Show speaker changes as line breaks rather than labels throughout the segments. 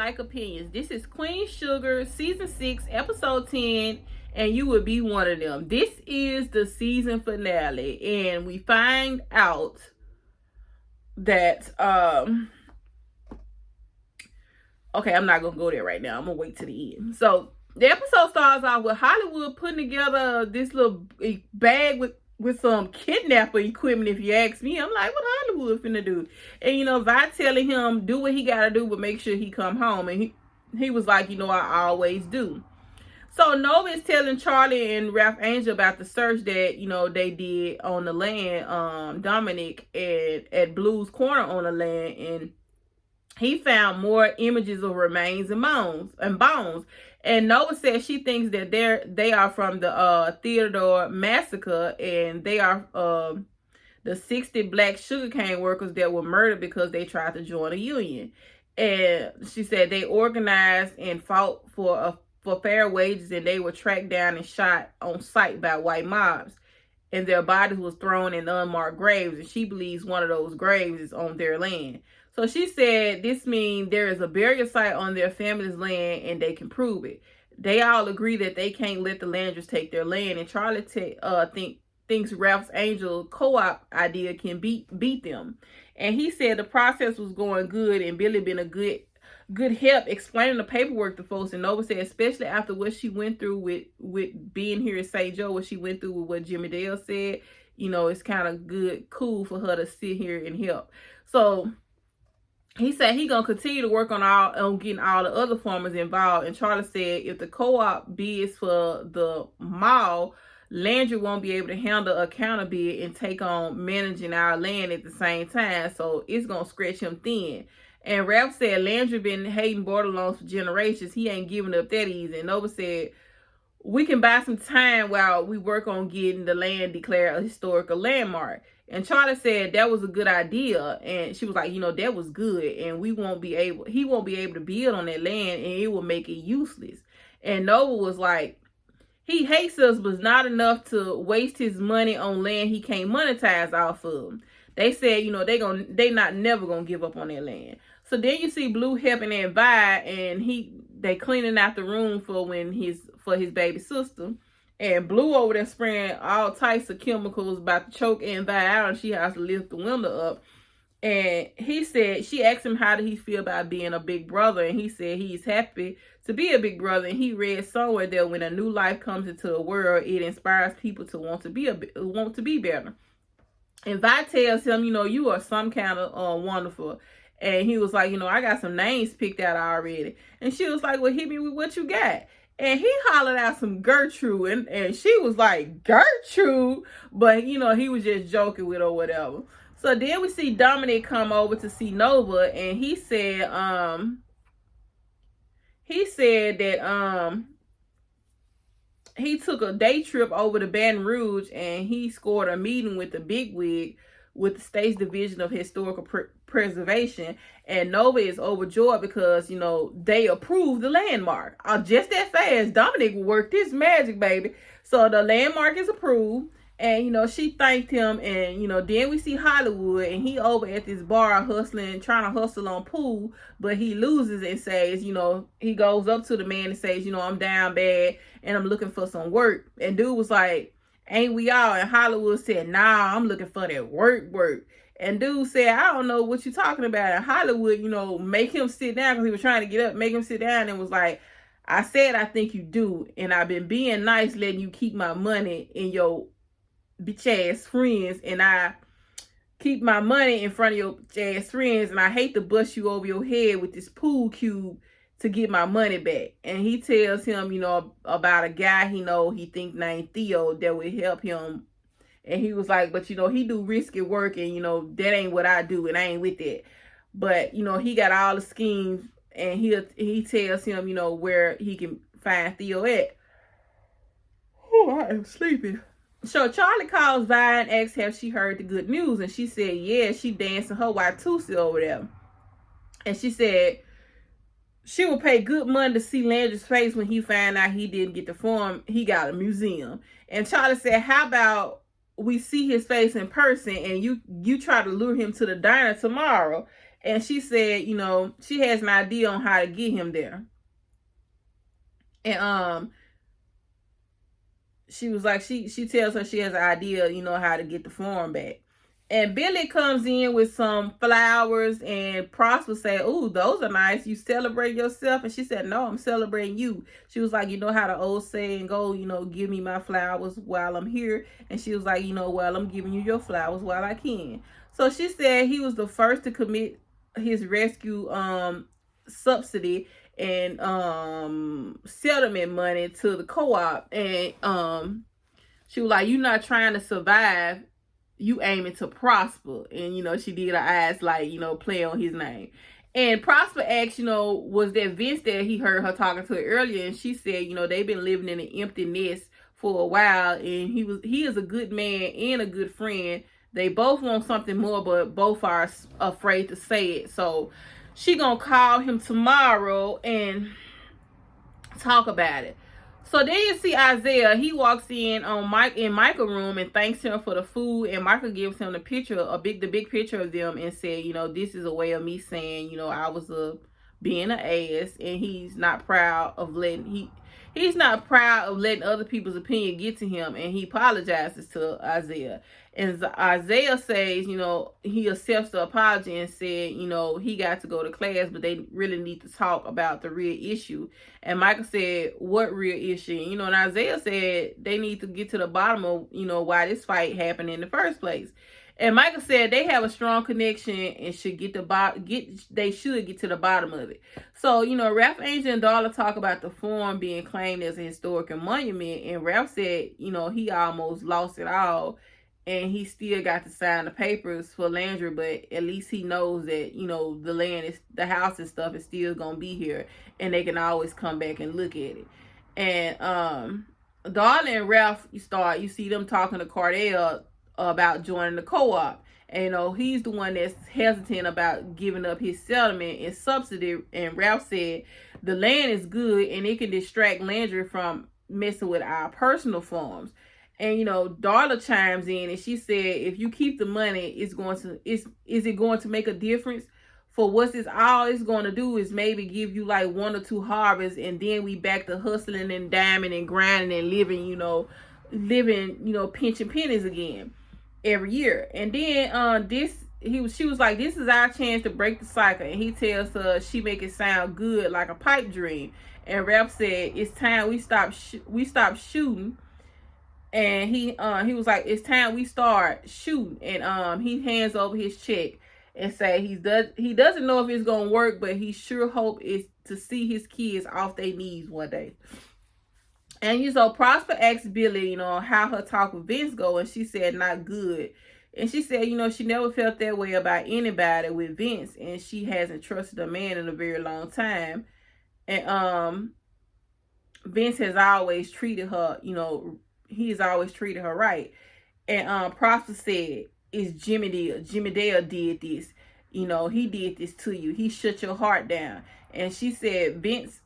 Like Opinions. This is Queen Sugar, Season 6, Episode 10, and you would be one of them. This is the season finale, and we find out that, okay, I'm not going to go there right now. I'm going to wait to the end. So, the episode starts off with Hollywood putting together this little bag with some kidnapper equipment, if you ask me. I'm like, what Hollywood finna do? And Vi telling him do what he gotta do, but make sure he come home. And he was like, I always do. So Nova is telling Charlie and Ralph Angel about the search that they did on the land, Dominic at Blue's Corner on the land, and he found more images of remains and bones. And Nova says she thinks that they are from the Theodore massacre, and they are the 60 black sugarcane workers that were murdered because they tried to join a union. And she said they organized and fought for fair wages, and they were tracked down and shot on sight by white mobs, and their bodies was thrown in unmarked graves, and she believes one of those graves is on their land. So she said this means there is a burial site on their family's land, and they can prove it. They all agree that they can't let the Landers take their land, and Charlie thinks Ralph's Angel co-op idea can beat them. And he said the process was going good, and Billy been a good help explaining the paperwork to folks. And Nova said, especially after what she went through with being here at St. Joe, what she went through with what Jimmy Dale said, it's kind of cool for her to sit here and help. So he said he gonna continue to work on getting all the other farmers involved. And Charlie said if the co-op bids for the mall, Landry won't be able to handle a counter bid and take on managing our land at the same time. So it's gonna stretch him thin. And Ralph said Landry been hating border loans for generations. He ain't giving up that easy. And Nova said we can buy some time while we work on getting the land declared a historical landmark. And Charlie said that was a good idea. And she was like, that was good. And he won't be able to build on that land, and it will make it useless. And Nova was like, he hates us, but not enough to waste his money on land he can't monetize off of. They said, they not never gonna give up on their land. So then you see Blue helping and Vi, and they cleaning out the room for his baby sister. And Blue over there spraying all types of chemicals about to choke Vi out, and she has to lift the window up. And he said, she asked him how did he feel about being a big brother, and he said he's happy to be a big brother. And he read somewhere that when a new life comes into a world, it inspires people to want to be better. And Vi tells him, you are some kind of wonderful. And he was like, I got some names picked out already. And she was like, well, hit me with what you got. And he hollered out some Gertrude, and she was like, Gertrude? But, he was just joking with her or whatever. So then we see Dominic come over to see Nova, and he said that he took a day trip over to Baton Rouge, and he scored a meeting with the bigwig with the state's division of historical preservation. And Nova is overjoyed because they approved the landmark. Just that fast, Dominic worked this magic, baby. So the landmark is approved. And she thanked him. And then we see Hollywood, and he over at this bar trying to hustle on pool, but he loses and says, he goes up to the man and says, I'm down bad and I'm looking for some work. And dude was like, ain't we all? And Hollywood said, nah, I'm looking for that work. And dude said, I don't know what you're talking about. And Hollywood, make him sit down, because he was trying to get up, make him sit down, and was like, I said I think you do, and I've been being nice, letting you keep my money in your bitch ass friends, and I keep my money in front of your ass friends, and I hate to bust you over your head with this pool cube to get my money back. And he tells him, about a guy he think named Theo that would help him. And he was like, but he do risky work, and that ain't what I do, and I ain't with that. But he got all the schemes, and he tells him where he can find Theo at. Oh, I am sleepy. So Charlie calls Vi and asks have she heard the good news, and she said yeah, she dancing her Watusi over there. And she said she would pay good money to see Landry's face when he found out he didn't get the farm. He got a museum. And Charlie said, how about we see his face in person, and you try to lure him to the diner tomorrow. And she said, you know, she has an idea on how to get him there. And she was like, she tells her she has an idea, you know, how to get the form back. And Billy comes in with some flowers, and Prosper said, "Ooh, those are nice. You celebrate yourself?" And she said, "No, I'm celebrating you." She was like, "You know how the old saying go, you know, give me my flowers while I'm here." And she was like, "You know, well, I'm giving you your flowers while I can." So she said he was the first to commit his rescue subsidy and settlement money to the co-op. And she was like, "You're not trying to survive, you aiming to prosper." And, you know, she did her eyes like, you know, play on his name. And Prosper asked, you know, was that Vince that he heard her talking to earlier? And she said, you know, they've been living in an empty nest for a while, and he is a good man and a good friend. They both want something more, but both are afraid to say it. So she gonna call him tomorrow and talk about it. So then you see Isaiah. He walks in on Michael's room and thanks him for the food. And Michael gives him the big picture of them, and said, you know, this is a way of me saying, you know, I was being an ass, and he's not proud of letting other people's opinion get to him. And he apologizes to Isaiah. And Isaiah says, you know, he accepts the apology and said, you know, he got to go to class, but they really need to talk about the real issue. And Michael said, what real issue? You know, and Isaiah said they need to get to the bottom of, you know, why this fight happened in the first place. And Michael said they have a strong connection and they should get to the bottom of it. So, you know, Ralph Angel and Darla talk about the farm being claimed as a historical monument. And Ralph said, you know, he almost lost it all, and he still got to sign the papers for Landry, but at least he knows that, you know, the house and stuff is still gonna be here, and they can always come back and look at it. And Darla and Ralph, you see them talking to Cordell about joining the co-op. And, you know, he's the one that's hesitant about giving up his settlement and subsidy. And Ralph said the land is good and it can distract Landry from messing with our personal farms. And, you know, Darla chimes in and she said, if you keep the money, is it going to make a difference? For what's this all it's going to do is maybe give you like 1 or 2 harvests, and then we back to hustling and diming and grinding and living, pinching pennies again every year. And then she was like, this is our chance to break the cycle. And he tells her she make it sound good like a pipe dream. And Ralph said, it's time we stop shooting. And he was like, it's time we start shooting. And he hands over his check and say he doesn't know if it's gonna work, but he sure hope is to see his kids off their knees one day. And so Prosper asked Billy, you know, how her talk with Vince go, and she said not good. And she said, you know, she never felt that way about anybody with Vince, and she hasn't trusted a man in a very long time. And Vince has always treated her, you know, he's always treated her right. And Prosper said, it's Jimmy Dale. Jimmy Dale did this. You know, he did this to you. He shut your heart down. And she said, Vince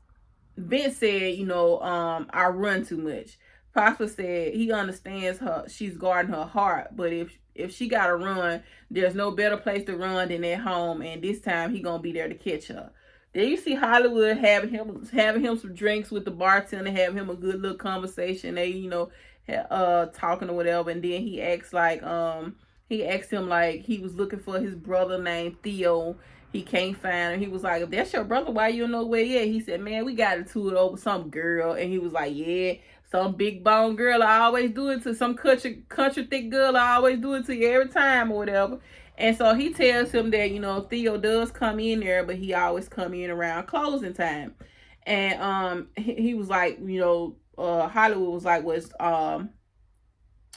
said, you know, I run too much. Prosper said he understands her. She's guarding her heart. But if she got to run, there's no better place to run than at home. And this time he going to be there to catch her. Then you see Hollywood having him some drinks with the bartender, having him a good little conversation. They, you know, talking or whatever. And then he asked him like he was looking for his brother named Theo. He can't find him. He was like, if that's your brother, why you don't know where yet? He said, man, we got into it over some girl. And he was like, yeah, some big bone girl. I always do it to some country thick girl. I always do it to you every time or whatever. And so he tells him that, you know, Theo does come in there, but he always come in around closing time. And he was like, you know, Hollywood was like, well, I'm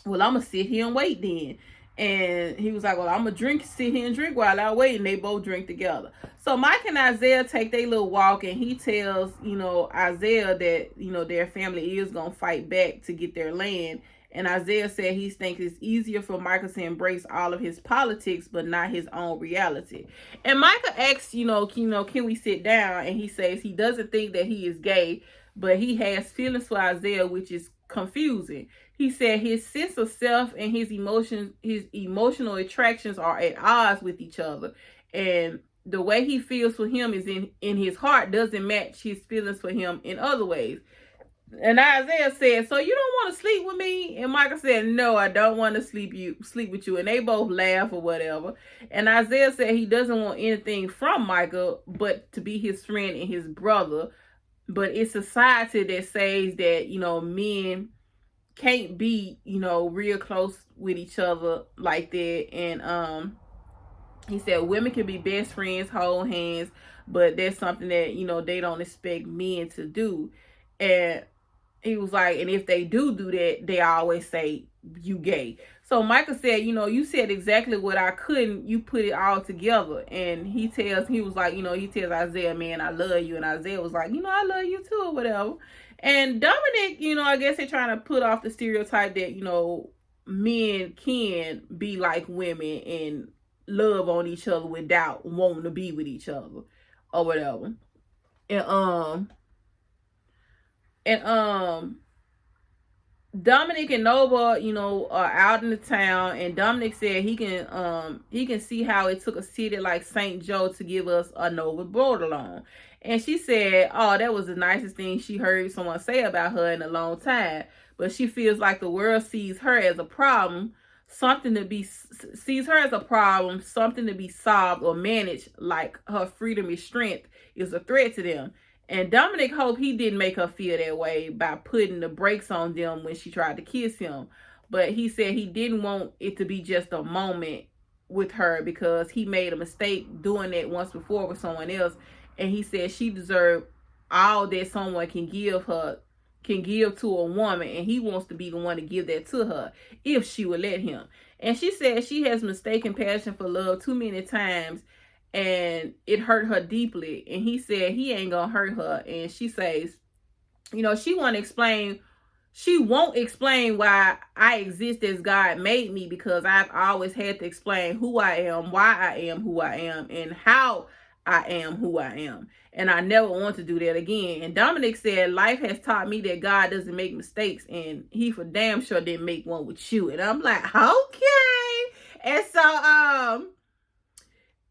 going to sit here and wait then. And he was like, well, I'm going to sit here and drink while I wait. And they both drink together. So Mike and Isaiah take their little walk, and he tells, you know, Isaiah that, you know, their family is going to fight back to get their land. And Isaiah said he thinks it's easier for Michael to embrace all of his politics, but not his own reality. And Michael asks, you know, can we sit down? And he says he doesn't think that he is gay, but he has feelings for Isaiah, which is confusing. He said his sense of self and his emotional attractions are at odds with each other. And the way he feels for him is in his heart doesn't match his feelings for him in other ways. And Isaiah said, so you don't want to sleep with me? And Michael said, no, I don't want to sleep with you. And they both laugh or whatever. And Isaiah said he doesn't want anything from Michael but to be his friend and his brother. But it's society that says that, men can't be, real close with each other like that. And he said women can be best friends, hold hands, but that's something that, they don't expect men to do. And he was like, and if they do that, they always say you gay. So Michael said, you said exactly what I couldn't. You put it all together. And he tells Isaiah, man, I love you. And Isaiah was like, I love you too, or whatever. And Dominic, I guess they're trying to put off the stereotype that, men can be like women and love on each other without wanting to be with each other or whatever. And Dominic and Nova, are out in the town, and Dominic said he can see how it took a city like St. Joe to give us a Nova borderline. And she said, oh, that was the nicest thing she heard someone say about her in a long time. But she feels like the world sees her as a problem, something to be solved or managed, like her freedom and strength is a threat to them. And Dominic hoped he didn't make her feel that way by putting the brakes on them when she tried to kiss him. But he said he didn't want it to be just a moment with her because he made a mistake doing that once before with someone else. And he said she deserved all that someone can give to a woman, and he wants to be the one to give that to her if she would let him. And she said she has mistaken passion for love too many times, and it hurt her deeply. And he said he ain't gonna hurt her. And she says, she won't explain why I exist as God made me, because I've always had to explain who I am, why I am who I am, and how I am who I am. And I never want to do that again. And Dominic said, life has taught me that God doesn't make mistakes, and he for damn sure didn't make one with you. And I'm like, okay. And so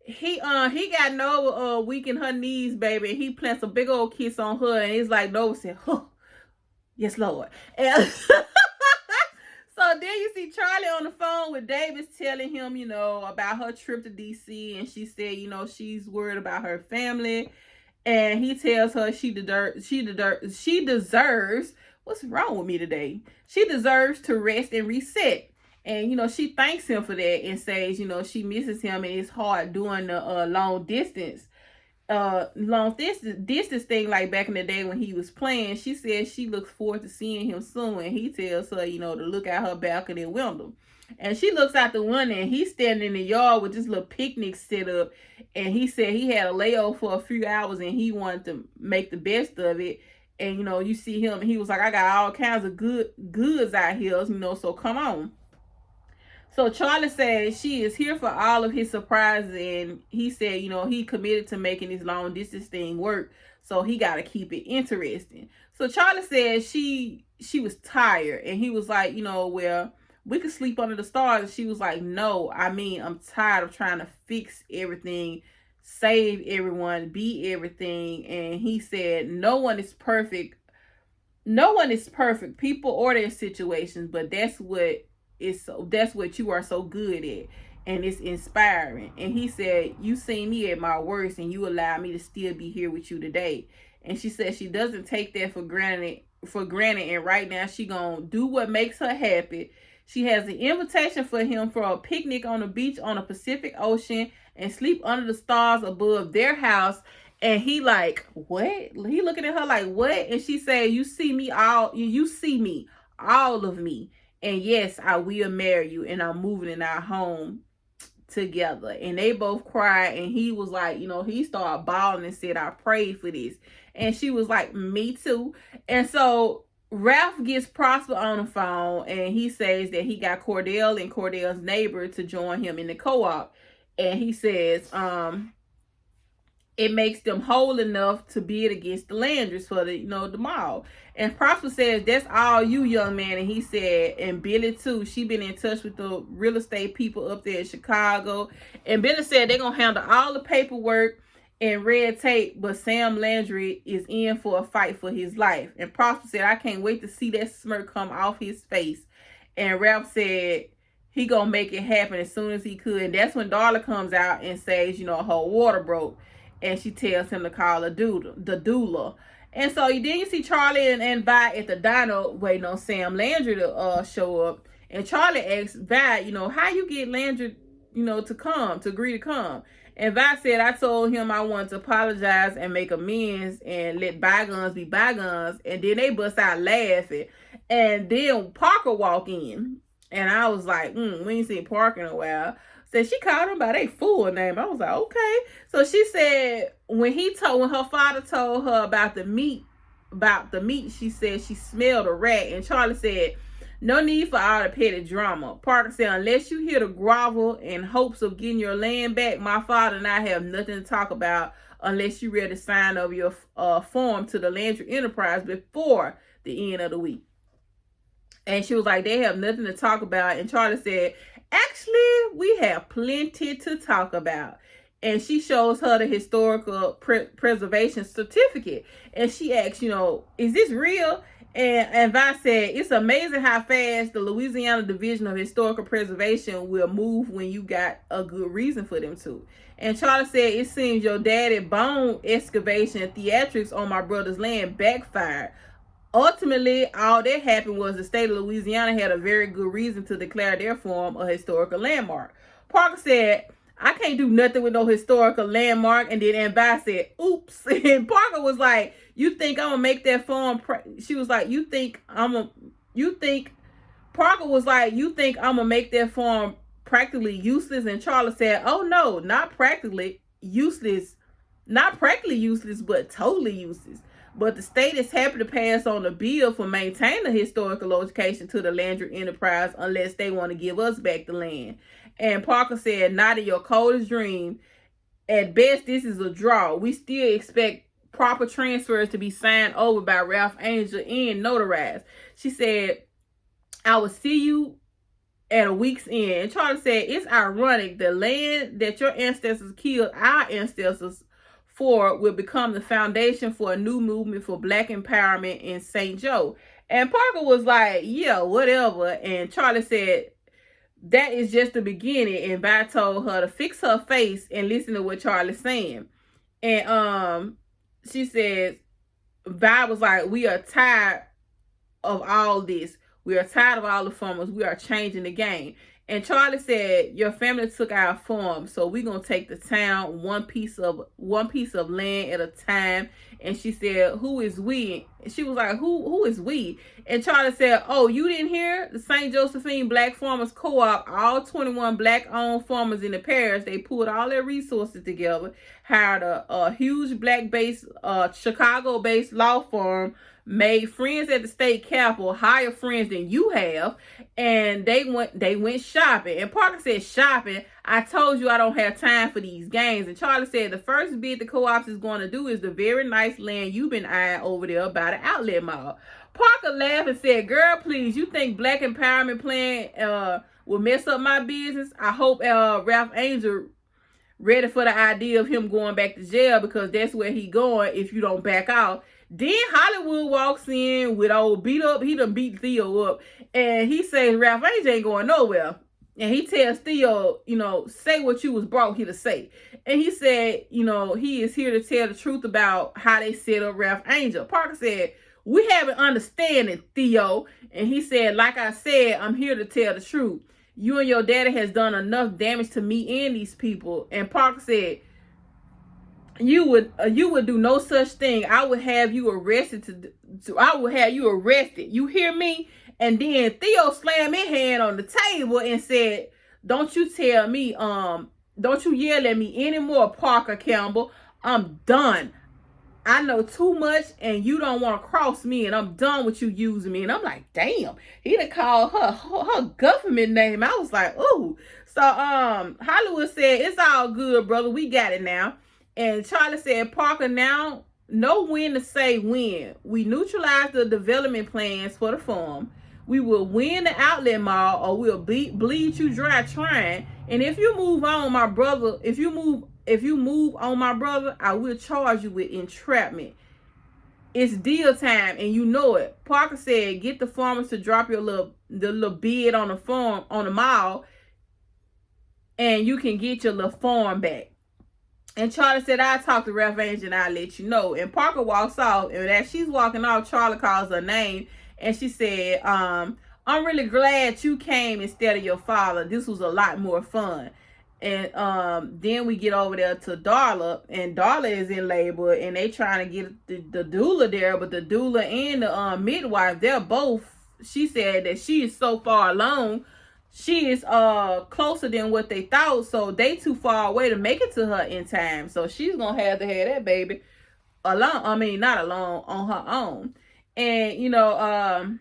he got Nova weak in her knees, baby, and he plants a big old kiss on her, and it's like Nova said, oh, yes, Lord. And so then you see Charlie on the phone with Davis telling him, about her trip to DC, and she said, she's worried about her family, and he tells her she deserves, what's wrong with me today? She deserves to rest and reset. And, she thanks him for that and says, she misses him, and it's hard doing the long distance thing like back in the day when he was playing. She says she looks forward to seeing him soon, and he tells her, to look out her balcony window. And she looks out the window, and he's standing in the yard with this little picnic set up, and he said he had a layover for a few hours, and he wanted to make the best of it. And, you see him, and he was like, I got all kinds of goods out here, so come on. So Charlie said she is here for all of his surprises, and he said, he committed to making this long distance thing work, so he got to keep it interesting. So Charlie said she was tired, and he was like, well, we could sleep under the stars. And she was like, no, I'm tired of trying to fix everything, save everyone, be everything. And he said, no one is perfect. People order in situations, but that's what you are so good at, and it's inspiring. And he said, you seen me at my worst, and you allow me to still be here with you today. And she said she doesn't take that for granted, and right now she gonna do what makes her happy. She has an invitation for him for a picnic on the beach on the Pacific Ocean and sleep under the stars above their house. And he like, what? He looking at her like, what? And she said, you see me, all of me. And yes, I will marry you, and I'm moving in our home together. And they both cried, and he was like, he started bawling and said, I prayed for this. And she was like, me too. And so Ralph gets Prosper on the phone, and he says that he got Cordell and Cordell's neighbor to join him in the co-op. And he says, it makes them whole enough to bid against the Landrys for the, the mall. And Prosper says, that's all you, young man. And he said, and Billy too, she been in touch with the real estate people up there in Chicago. And Billy said they're going to handle all the paperwork and red tape, but Sam Landry is in for a fight for his life. And Prosper said, I can't wait to see that smirk come off his face. And Ralph said he gonna make it happen as soon as he could. And that's when Darla comes out and says, her water broke. And she tells him to call the doula. And so then you see Charlie and Vi at the diner waiting on Sam Landry to show up. And Charlie asks Vi, how you get Landry, to agree to come. And Vi said, I told him I wanted to apologize and make amends and let bygones be bygones. And then they bust out laughing. And then Parker walk in. And I was like, we ain't seen Parker in a while. Said she called him by their full name. I was like, okay. So she said when her father told her about the meat, she said she smelled a rat. And Charlie said, no need for all the petty drama. Parker said, unless you hear the grovel in hopes of getting your land back, my father and I have nothing to talk about unless you ready to sign over your form to the Landry Enterprise before the end of the week. And she was like, they have nothing to talk about. And Charlie said, actually, we have plenty to talk about. And she shows her the historical preservation certificate. And she asks, is this real? And Vi said, it's amazing how fast the Louisiana Division of Historical Preservation will move when you got a good reason for them to. And Charlie said, it seems your daddy bone excavation and theatrics on my brother's land backfired. Ultimately, all that happened was the state of Louisiana had a very good reason to declare their farm a historical landmark. Parker said, I can't do nothing with no historical landmark. And then Vi said, oops. And Parker was like, you think I'm going to make that farm? She was like, Parker was like, you think I'm going to make that farm practically useless? And Charlie said, oh no, not practically useless. Not practically useless, but totally useless. But the state is happy to pass on a bill for maintaining the historical location to the Landry Enterprise unless they want to give us back the land. And Parker said, not in your coldest dream. At best, this is a draw. We still expect proper transfers to be signed over by Ralph Angel and notarized. She said, I will see you at a week's end. And Charlie said, it's ironic. The land that your ancestors killed our ancestors for will become the foundation for a new movement for Black empowerment in St. Joe. And Parker was like, yeah, whatever. And Charlie said, that is just the beginning. And Vi told her to fix her face and listen to what Charlie's saying. And she said, Vi was like, we are tired of all this. We are tired of all the farmers. We are changing the game. And Charlie said, your family took our farm, so we're going to take the town one piece of land at a time. And she said, who is we? And she was like, who is we? And Charlie said, oh, you didn't hear? The St. Josephine Black Farmers Co-op, all 21 Black-owned farmers in the parish, they pulled all their resources together, hired a huge Black-based, Chicago-based law firm, made friends at the state capitol, higher friends than you have, and they went shopping. And Parker said, shopping? I told you I don't have time for these games. And Charlie said, the first bid the co-ops is going to do is the very nice land you've been eyeing over there by the outlet mall. Parker laughed and said, girl, please, you think Black empowerment plan will mess up my business? I hope Ralph Angel ready for the idea of him going back to jail, because that's where he going if you don't back out. Then Hollywood walks in with old beat up. He done beat Theo up. And he says, Ralph Angel ain't going nowhere. And he tells Theo, say what you was brought here to say. And he said, he is here to tell the truth about how they set up Ralph Angel. Parker said, we have an understanding, Theo. And he said, like I said, I'm here to tell the truth. You and your daddy has done enough damage to me and these people. And Parker said, you would do no such thing. I would have you arrested. I would have you arrested. You hear me? And then Theo slammed his hand on the table and said, don't you tell me, don't you yell at me anymore, Parker Campbell. I'm done. I know too much and you don't want to cross me, and I'm done with you using me. And I'm like, damn, he done called her government name. I was like, ooh. So Hollywood said, it's all good, brother. We got it now. And Charlie said, Parker, now know when to say when. We neutralize the development plans for the farm. We will win the outlet mall, or we'll bleed you dry trying. And if you move on, my brother, if you move on, my brother, I will charge you with entrapment. It's deal time, and you know it. Parker said, get the farmers to drop the little bid on the farm, on the mall, and you can get your little farm back. And Charlie said, I'll talk to Ralph Angel and I'll let you know. And Parker walks off, and as she's walking off, Charlie calls her name, and she said, I'm really glad you came instead of your father. This was a lot more fun. And then we get over there to Darla, and Darla is in labor, and they trying to get the doula there, but the doula and the midwife, they're both, she said that she is so far along, she is closer than what they thought, so they too far away to make it to her in time. So she's gonna have to have that baby alone. I mean, not alone, on her own. And you know,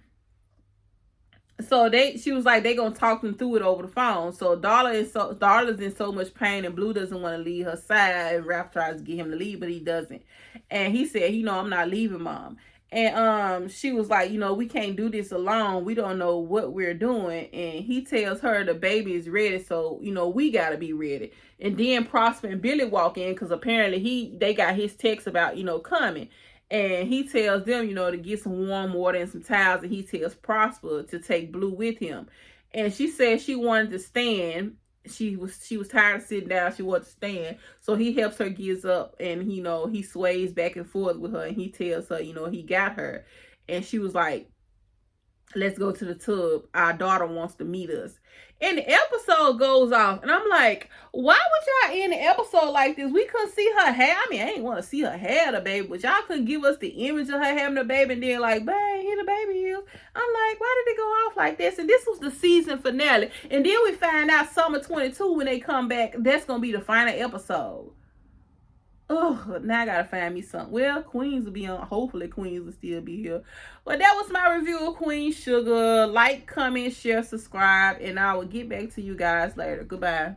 so she was like, they gonna talk them through it over the phone. So Darla's in so much pain, and Blue doesn't want to leave her side, and Ralph tries to get him to leave, but he doesn't. And he said, you know, I'm not leaving, Mom. And she was like, you know, we can't do this alone. We don't know what we're doing. And he tells her the baby is ready, so you know, we gotta be ready. And then Prosper and Billy walk in, because apparently they got his text about, you know, coming. And he tells them, you know, to get some warm water and some towels, and he tells Prosper to take Blue with him. And she said she wanted to stand. She was tired of sitting down. She wanted to stand. So he helps her get up, and you know, he sways back and forth with her, and he tells her, you know, he got her. And she was like, let's go to the tub. Our daughter wants to meet us. And the episode goes off, and I'm like, why would y'all end the episode like this? We couldn't see her hair. I mean, I ain't want to see her hair, the baby, but y'all couldn't give us the image of her having the baby, and then like, bang, here the baby is. I'm like, why did it go off like this? And this was the season finale. And then we find out summer 22, when they come back, that's going to be the final episode. Oh, now I gotta find me something. Well, Queens will be on. Hopefully Queens will still be here. But that was my review of Queen Sugar. Like, comment, share, subscribe, and I will get back to you guys later. Goodbye.